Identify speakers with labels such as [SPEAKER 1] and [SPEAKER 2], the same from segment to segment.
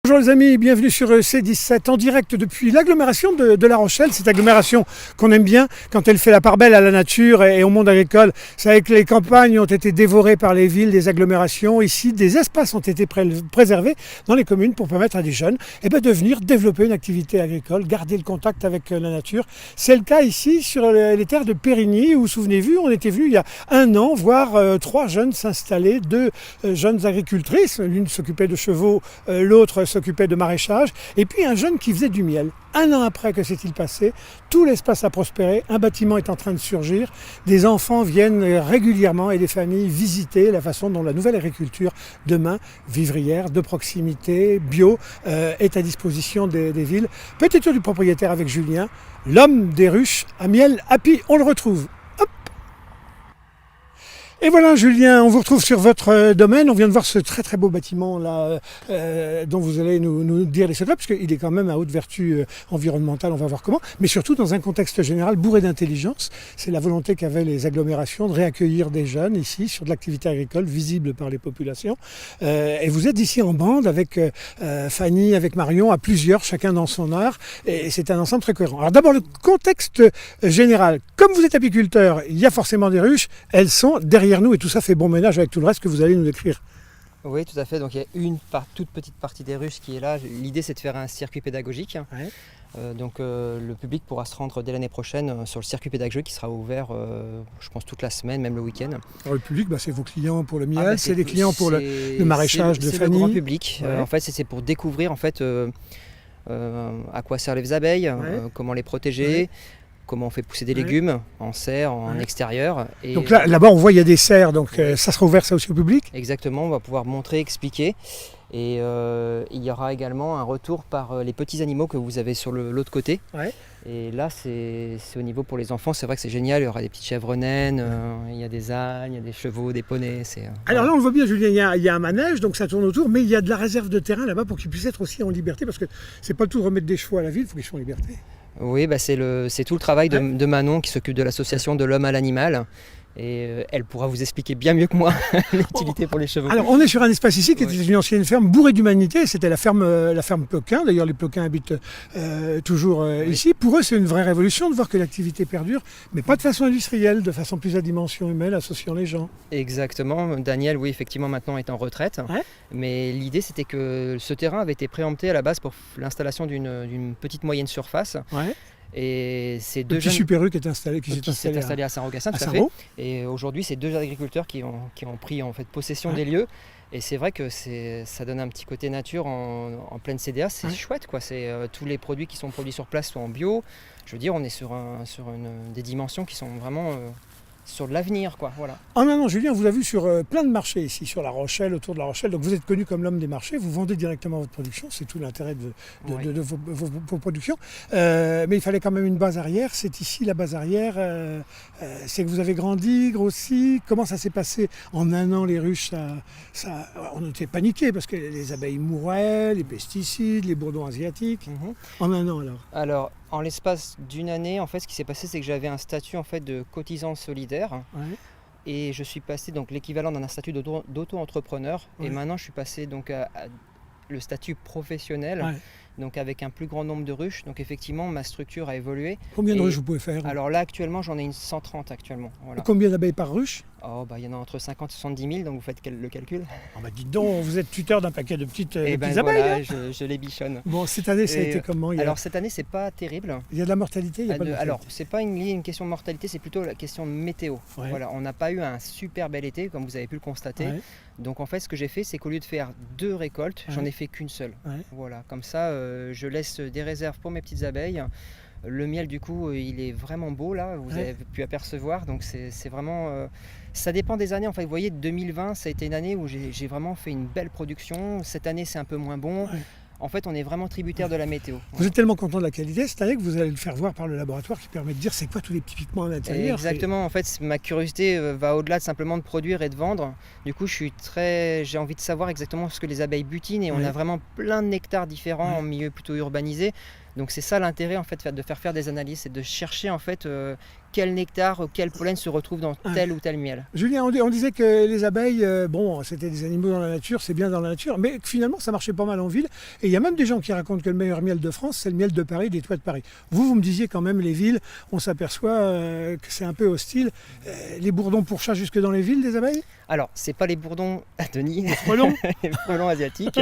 [SPEAKER 1] Bonjour les amis, bienvenue sur C17 en direct depuis l'agglomération de La Rochelle, cette agglomération qu'on aime bien quand elle fait la part belle à la nature et au monde agricole. C'est vrai que les campagnes ont été dévorées par les villes, les agglomérations. Ici, des espaces ont été préservés dans les communes pour permettre à des jeunes de venir développer une activité agricole, garder le contact avec la nature. C'est le cas ici sur les terres de Périgny où, souvenez-vous, on était venu il y a un an voir 3 jeunes s'installer, 2 jeunes agricultrices, l'une s'occupait de chevaux, l'autre s'occupait de maraîchage, et puis un jeune qui faisait du miel. Un an après, que s'est-il passé? Tout l'espace a prospéré, un bâtiment est en train de surgir, des enfants viennent régulièrement et des familles visiter la façon dont la nouvelle agriculture demain, vivrière, de proximité, bio, est à disposition des villes. Petit tour du propriétaire avec Julien, l'homme des ruches à miel happy, on le retrouve. Et voilà Julien, on vous retrouve sur votre domaine. On vient de voir ce très très beau bâtiment là dont vous allez nous dire les secrets, parce qu'il est quand même à haute vertu environnementale, on va voir comment, mais surtout dans un contexte général bourré d'intelligence. C'est la volonté qu'avaient les agglomérations de réaccueillir des jeunes ici sur de l'activité agricole visible par les populations. Et vous êtes ici en bande avec Fanny, avec Marion, à plusieurs, chacun dans son art, et c'est un ensemble très cohérent. Alors d'abord le contexte général. Comme vous êtes apiculteur, il y a forcément des ruches, elles sont derrière nous et tout ça fait bon ménage avec tout le reste que vous allez nous décrire.
[SPEAKER 2] Oui, tout à fait. Donc il y a une toute petite partie des ruches qui est là. L'idée, c'est de faire un circuit pédagogique.
[SPEAKER 1] Ouais.
[SPEAKER 2] Le public pourra se rendre dès l'année prochaine sur le circuit pédagogique qui sera ouvert, je pense, toute la semaine, même le week-end.
[SPEAKER 1] Alors le public, c'est vos clients pour le miel, c'est des clients pour le maraîchage de Fanny.
[SPEAKER 2] C'est le grand public.
[SPEAKER 1] Ouais.
[SPEAKER 2] En fait, c'est pour découvrir à quoi servent les abeilles, comment les protéger.
[SPEAKER 1] Ouais.
[SPEAKER 2] Comment on fait pousser des légumes en serre, en extérieur. Et
[SPEAKER 1] donc là-bas, on voit il y a des serres, donc ça sera ouvert ça aussi au public?
[SPEAKER 2] Exactement, on va pouvoir montrer, expliquer. Et il y aura également un retour par les petits animaux que vous avez sur l'autre côté.
[SPEAKER 1] Ouais.
[SPEAKER 2] Et là, c'est au niveau pour les enfants, c'est vrai que c'est génial. Il y aura des petites chèvres naines, il y a des ânes, il y a des chevaux, des poneys.
[SPEAKER 1] Alors là, on le voit bien, Julien, il y a un manège, donc ça tourne autour, mais il y a de la réserve de terrain là-bas pour qu'ils puissent être aussi en liberté, parce que c'est pas tout de remettre des chevaux à la ville, il faut qu'ils soient en liberté.
[SPEAKER 2] Oui, c'est tout le travail de Manon qui s'occupe de l'association de l'homme à l'animal. Et elle pourra vous expliquer bien mieux que moi l'utilité pour les chevaux.
[SPEAKER 1] Alors on est sur un espace ici qui était une ancienne ferme bourrée d'humanité, c'était la ferme Ploquin, d'ailleurs les Ploquins habitent toujours ici. Pour eux c'est une vraie révolution de voir que l'activité perdure, mais pas de façon industrielle, de façon plus à dimension humaine, associant les gens.
[SPEAKER 2] Exactement, Daniel, oui, effectivement maintenant est en retraite, mais l'idée c'était que ce terrain avait été préempté à la base pour l'installation d'une petite moyenne surface. Et c'est deux jeunes
[SPEAKER 1] Super U qui s'est installé
[SPEAKER 2] à Saint-Rogacin, tout à fait. Et aujourd'hui, c'est 2 agriculteurs qui ont pris en fait possession des lieux. Et c'est vrai que ça donne un petit côté nature en pleine CDA, c'est chouette quoi. C'est tous les produits qui sont produits sur place sont en bio. Je veux dire, on est sur des dimensions qui sont vraiment sur de l'avenir quoi. Voilà.
[SPEAKER 1] En un an, Julien, vous avez vu sur plein de marchés ici, sur La Rochelle, autour de La Rochelle. Donc vous êtes connu comme l'homme des marchés, vous vendez directement votre production, c'est tout l'intérêt de vos productions. Mais il fallait quand même une base arrière. C'est ici la base arrière. C'est que vous avez grandi, grossi. Comment ça s'est passé en un an les ruches on était paniqués parce que les abeilles mouraient, les pesticides, les bourdons asiatiques. En un an
[SPEAKER 2] Alors en l'espace d'une année, en fait, ce qui s'est passé, c'est que j'avais un statut en fait de cotisant solidaire. Et je suis passé donc l'équivalent d'un statut d'auto-entrepreneur. Et maintenant, je suis passé donc à le statut professionnel. Donc avec un plus grand nombre de ruches. Donc effectivement, ma structure a évolué.
[SPEAKER 1] Combien de ruches vous pouvez faire?
[SPEAKER 2] Alors là, actuellement, j'en ai une 130 actuellement. Voilà.
[SPEAKER 1] Combien d'abeilles par ruche?
[SPEAKER 2] Il y en a entre 50 et 70 000, donc vous faites le calcul.
[SPEAKER 1] Dites donc, vous êtes tuteur d'un paquet de petites abeilles.
[SPEAKER 2] Voilà, je les bichonne.
[SPEAKER 1] Bon, cette année, ça a été comment?
[SPEAKER 2] Alors cette année, c'est pas terrible.
[SPEAKER 1] Il y a de la mortalité? Il y a pas de mortalité.
[SPEAKER 2] Alors, c'est pas une question de mortalité, c'est plutôt la question de météo. Voilà, on n'a pas eu un super bel été, comme vous avez pu le constater. Donc en fait, ce que j'ai fait, c'est qu'au lieu de faire 2 récoltes, j'en ai fait qu'une seule. Voilà, comme ça, je laisse des réserves pour mes petites abeilles. Le miel, du coup, il est vraiment beau là, vous avez pu apercevoir. Donc c'est vraiment... ça dépend des années. En fait, vous voyez, 2020, ça a été une année où j'ai vraiment fait une belle production. Cette année, c'est un peu moins bon. En fait, on est vraiment tributaire de la météo.
[SPEAKER 1] Vous êtes tellement content de la qualité cette année que vous allez le faire voir par le laboratoire qui permet de dire c'est quoi tous les petits pigments à l'intérieur.
[SPEAKER 2] Exactement, en fait, ma curiosité va au-delà de simplement de produire et de vendre. Du coup, j'ai envie de savoir exactement ce que les abeilles butinent et on a vraiment plein de nectars différents en milieu plutôt urbanisé. Donc c'est ça l'intérêt en fait de faire des analyses, c'est de chercher en fait quel nectar, quel pollen se retrouve dans tel ou tel miel.
[SPEAKER 1] Julien, on disait que les abeilles, c'était des animaux dans la nature, c'est bien dans la nature, mais finalement ça marchait pas mal en ville. Et il y a même des gens qui racontent que le meilleur miel de France, c'est le miel de Paris, des toits de Paris. Vous me disiez quand même les villes, on s'aperçoit que c'est un peu hostile. Les bourdons pour chat jusque dans les villes des abeilles?
[SPEAKER 2] Alors, c'est pas les bourdons à Denis,
[SPEAKER 1] les frelons,
[SPEAKER 2] les frelons asiatiques.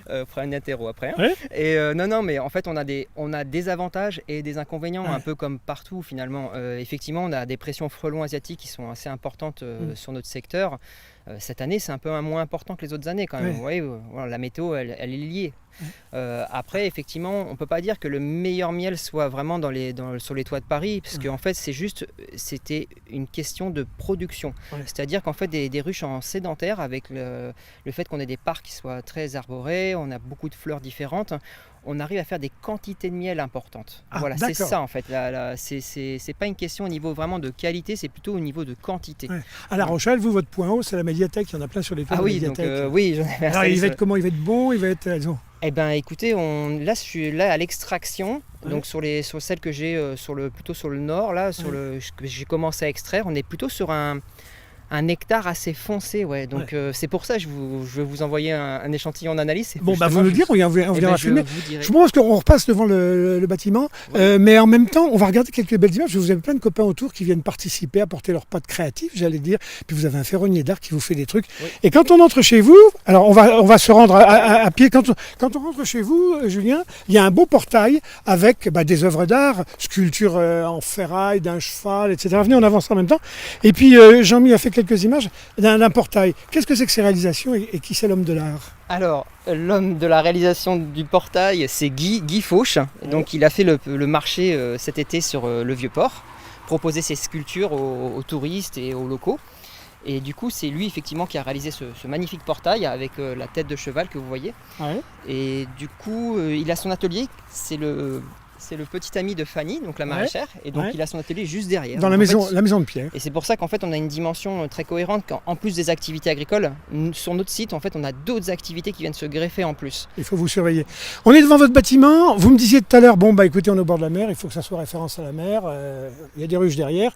[SPEAKER 2] On fera une interro après.
[SPEAKER 1] Ouais.
[SPEAKER 2] Et non, mais en fait, on a des avantages et des inconvénients, un peu comme partout finalement. Effectivement, on a des pressions frelons asiatiques qui sont assez importantes sur notre secteur. Cette année, c'est un peu moins important que les autres années quand même. Vous voyez, la météo, elle est liée. Après, effectivement, on ne peut pas dire que le meilleur miel soit vraiment sur les toits de Paris, parce qu'en fait, c'était une question de production. C'est-à-dire qu'en fait, des ruches en sédentaire, avec le fait qu'on ait des parcs qui soient très arborés, on a beaucoup de fleurs différentes, on arrive à faire des quantités de miel importantes. Voilà, c'est ça en fait. C'est pas une question au niveau vraiment de qualité, c'est plutôt au niveau de quantité.
[SPEAKER 1] À La Rochelle, vous, votre point haut, c'est la médiathèque. Il y en a plein sur les toits de la médiathèque.
[SPEAKER 2] Oui, j'en ai.
[SPEAKER 1] Alors, il va être comment? Il va être bon? Il va être...
[SPEAKER 2] Eh bien, écoutez, là, je suis là à l'extraction. Donc sur celles que j'ai plutôt sur le nord, là, que j'ai commencé à extraire, on est plutôt sur un nectar assez foncé, donc c'est pour ça que je vais vous envoyer un échantillon d'analyse.
[SPEAKER 1] Bon, vous nous dire, on viendra filmer. Je pense qu'on repasse devant le bâtiment, mais en même temps, on va regarder quelques belles images. Vous avez plein de copains autour qui viennent participer, apporter leur patte créative, j'allais dire. Puis vous avez un ferronnier d'art qui vous fait des trucs. Et quand on entre chez vous, alors on va se rendre à pied. Quand on rentre chez vous, Julien, il y a un beau portail avec des œuvres d'art, sculptures en ferraille, d'un cheval, etc. Venez, on avance en même temps. Et puis Jean-Mi a fait quelques images d'un portail. Qu'est-ce que c'est que ces réalisations et qui c'est l'homme de l'art?
[SPEAKER 2] Alors, l'homme de la réalisation du portail, c'est Guy Fauche. Donc, il a fait le marché cet été sur le Vieux-Port, proposé ses sculptures aux touristes et aux locaux. Et du coup, c'est lui effectivement qui a réalisé ce magnifique portail avec la tête de cheval que vous voyez. Et du coup, il a son atelier, c'est le petit ami de Fanny, donc la maraîchère, et donc il a son atelier juste derrière.
[SPEAKER 1] Dans la maison de pierre.
[SPEAKER 2] Et c'est pour ça qu'en fait on a une dimension très cohérente, qu'en plus des activités agricoles, sur notre site en fait on a d'autres activités qui viennent se greffer en plus.
[SPEAKER 1] Il faut vous surveiller. On est devant votre bâtiment, vous me disiez tout à l'heure, écoutez, on est au bord de la mer, il faut que ça soit référence à la mer, il y a des ruches derrière,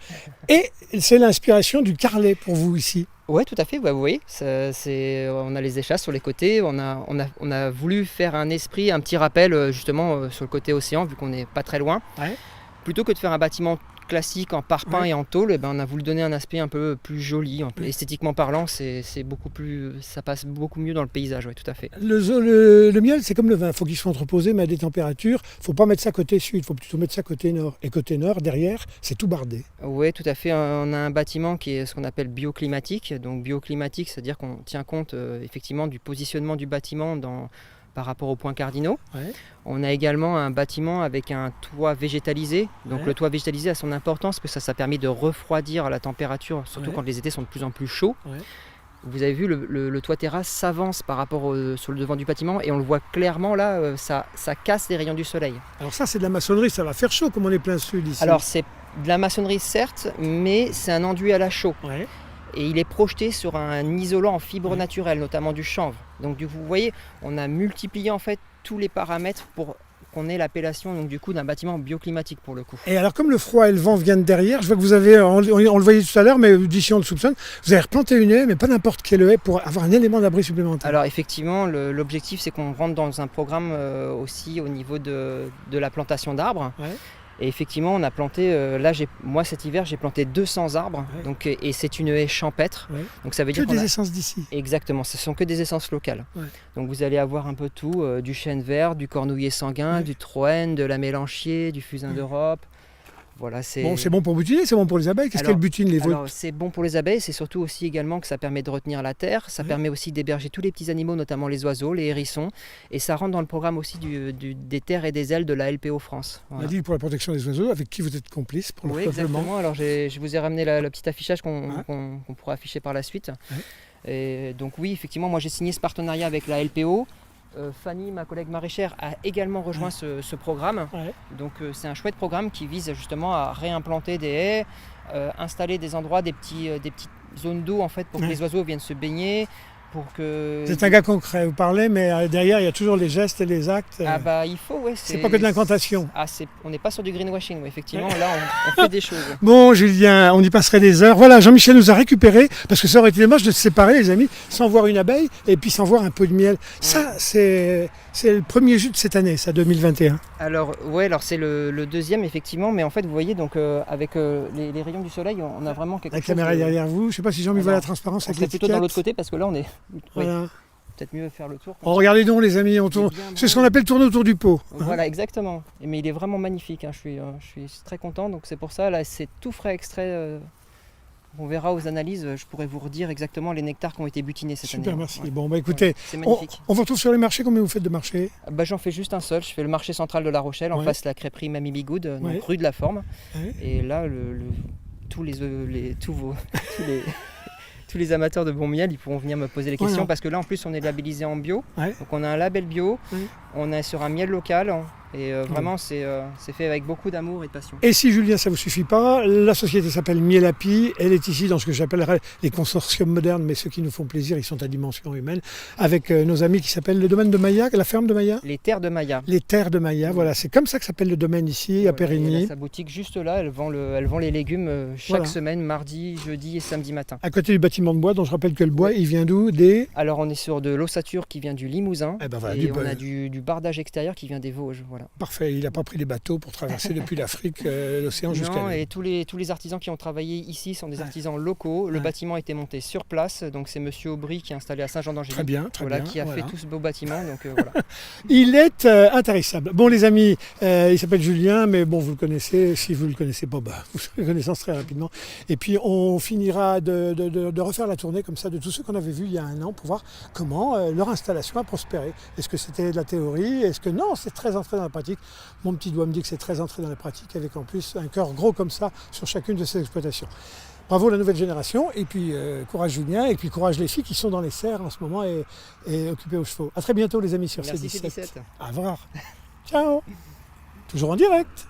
[SPEAKER 1] et c'est l'inspiration du carlet pour vous ici.
[SPEAKER 2] Oui, tout à fait, vous voyez, on a les échasses sur les côtés, on a voulu faire un petit rappel justement sur le côté océan, vu qu'on n'est pas très loin. Plutôt que de faire un bâtiment classique en parpaing et en tôle, on a voulu donner un aspect un peu plus joli, un peu esthétiquement parlant, ça passe beaucoup mieux dans le paysage, tout à fait.
[SPEAKER 1] Le miel, c'est comme le vin, il faut qu'il soit entreposé, mais à des températures, il ne faut pas mettre ça côté sud, il faut plutôt mettre ça côté nord. Et côté nord, derrière, c'est tout bardé.
[SPEAKER 2] Oui, tout à fait, on a un bâtiment qui est ce qu'on appelle bioclimatique. Donc bioclimatique, c'est-à-dire qu'on tient compte effectivement du positionnement du bâtiment par rapport aux points cardinaux. On a également un bâtiment avec un toit végétalisé. Donc le toit végétalisé a son importance parce que ça permet de refroidir la température, surtout quand les étés sont de plus en plus chauds. Vous avez vu, le toit terrasse s'avance par rapport sur le devant du bâtiment et on le voit clairement là, ça casse les rayons du soleil.
[SPEAKER 1] Alors ça c'est de la maçonnerie, ça va faire chaud comme on est plein sud ici.
[SPEAKER 2] Alors c'est de la maçonnerie certes, mais c'est un enduit à la chaux. Et il est projeté sur un isolant en fibre naturelle, notamment du chanvre. Donc vous voyez, on a multiplié en fait tous les paramètres pour qu'on ait l'appellation d'un bâtiment bioclimatique pour le coup.
[SPEAKER 1] Et alors comme le froid et le vent viennent derrière, je vois que vous avez, on le voyait tout à l'heure, mais d'ici on le soupçonne, vous avez replanté une haie, mais pas n'importe quelle haie, pour avoir un élément d'abri supplémentaire.
[SPEAKER 2] Alors effectivement, l'objectif c'est qu'on rentre dans un programme aussi au niveau de la plantation d'arbres. Et effectivement, on a planté, moi cet hiver, j'ai planté 200 arbres, et c'est une haie champêtre. Donc ça veut dire
[SPEAKER 1] que des essences d'ici.
[SPEAKER 2] Exactement, ce sont que des essences locales. Donc vous allez avoir un peu tout, du chêne vert, du cornouiller sanguin, du troène, de la mélanchier, du fusain d'Europe. Voilà, c'est
[SPEAKER 1] bon pour butiner, c'est bon pour les abeilles. Qu'est-ce qu'elles butinent les vôtres?
[SPEAKER 2] C'est bon pour les abeilles, c'est surtout aussi également que ça permet de retenir la terre, ça permet aussi d'héberger tous les petits animaux, notamment les oiseaux, les hérissons, et ça rentre dans le programme aussi des terres et des ailes de la LPO France.
[SPEAKER 1] On a dit pour la protection des oiseaux, avec qui vous êtes complice pour le peuplement.
[SPEAKER 2] Exactement. Alors je vous ai ramené le petit affichage qu'on pourra afficher par la suite. Et donc oui, effectivement, moi j'ai signé ce partenariat avec la LPO. Fanny, ma collègue maraîchère, a également rejoint ce programme. Donc c'est un chouette programme qui vise justement à réimplanter des haies, installer des endroits, des petites zones d'eau en fait pour que les oiseaux viennent se baigner, pour que...
[SPEAKER 1] Vous êtes un gars concret, vous parlez, mais derrière, il y a toujours les gestes et les actes.
[SPEAKER 2] Ah bah il faut, ouais.
[SPEAKER 1] C'est pas que de l'incantation.
[SPEAKER 2] On n'est pas sur du greenwashing, effectivement, là on fait des choses.
[SPEAKER 1] Bon Julien, on y passerait des heures. Voilà, Jean-Michel nous a récupérés, parce que ça aurait été dommage de se séparer les amis, sans voir une abeille et puis sans voir un pot de miel. Ça, c'est le premier jus de cette année, ça, 2021.
[SPEAKER 2] Alors c'est le deuxième effectivement, mais en fait vous voyez donc avec les rayons du soleil, on a vraiment quelque chose.
[SPEAKER 1] La caméra derrière vous, je sais pas si Jean-Mi voit la transparence avec l'étiquette.
[SPEAKER 2] Plutôt dans l'autre côté parce que là on est...
[SPEAKER 1] Voilà.
[SPEAKER 2] Oui. Peut-être mieux faire le tour.
[SPEAKER 1] Regardez donc les amis, on tourne. C'est ce qu'on appelle tourner autour du pot.
[SPEAKER 2] Voilà, exactement. Mais il est vraiment magnifique, hein. Je suis très content, donc c'est pour ça, là c'est tout frais extrait. On verra aux analyses, je pourrais vous redire exactement les nectars qui ont été butinés cette année.
[SPEAKER 1] Super, merci. Ouais. Bon, bah écoutez,
[SPEAKER 2] c'est magnifique.
[SPEAKER 1] On vous retrouve sur les marchés. Combien vous faites de marchés?
[SPEAKER 2] J'en fais juste un seul. Je fais le marché central de La Rochelle, en face la crêperie Mamie Bigoud, donc rue de la Forme. Et là, tous les amateurs de bon miel, ils pourront venir me poser les questions parce que là, en plus, on est labellisé en bio. Donc, on a un label bio. On est sur un miel local. Et vraiment, c'est fait avec beaucoup d'amour et de passion.
[SPEAKER 1] Et si Julien, ça ne vous suffit pas, la société s'appelle Mielapi. Elle est ici dans ce que j'appellerais les consortiums modernes, mais ceux qui nous font plaisir, ils sont à dimension humaine, avec nos amis qui s'appellent le domaine de Maya, la ferme de Maya.
[SPEAKER 2] Les terres de Maya.
[SPEAKER 1] Les terres de Maya, voilà, c'est comme ça que s'appelle le domaine ici, à Périgny.
[SPEAKER 2] Elle a sa boutique juste là, elle vend les légumes chaque semaine, mardi, jeudi et samedi matin.
[SPEAKER 1] À côté du bâtiment de bois, dont je rappelle que le bois, il vient d'où?
[SPEAKER 2] Alors on est sur de l'ossature qui vient du Limousin, et on a du bardage extérieur qui vient des Vosges. Voilà.
[SPEAKER 1] Parfait, il n'a pas pris des bateaux pour traverser depuis l'Afrique, l'océan jusqu'à nous.
[SPEAKER 2] Et tous les artisans qui ont travaillé ici sont des artisans locaux. Le bâtiment a été monté sur place, donc c'est Monsieur Aubry qui est installé à Saint-Jean-d'Angély.
[SPEAKER 1] Très bien,
[SPEAKER 2] qui a fait tout ce beau bâtiment. Donc, voilà.
[SPEAKER 1] Il est intarissable. Bon les amis, il s'appelle Julien, mais bon vous le connaissez. Si vous ne le connaissez pas, vous serez connaissance très rapidement. Et puis on finira de refaire la tournée comme ça de tous ceux qu'on avait vus il y a un an pour voir comment leur installation a prospéré. Est-ce que c'était de la théorie? Est-ce que non, c'est très entré dans la pratique? Mon petit doigt me dit que c'est très entré dans la pratique, avec en plus un cœur gros comme ça sur chacune de ces exploitations. Bravo la nouvelle génération, et puis courage Julien, et puis courage les filles qui sont dans les serres en ce moment et occupées aux chevaux. A très bientôt les amis sur C17.
[SPEAKER 2] Merci C17.
[SPEAKER 1] À voir. Ciao. Toujours en direct.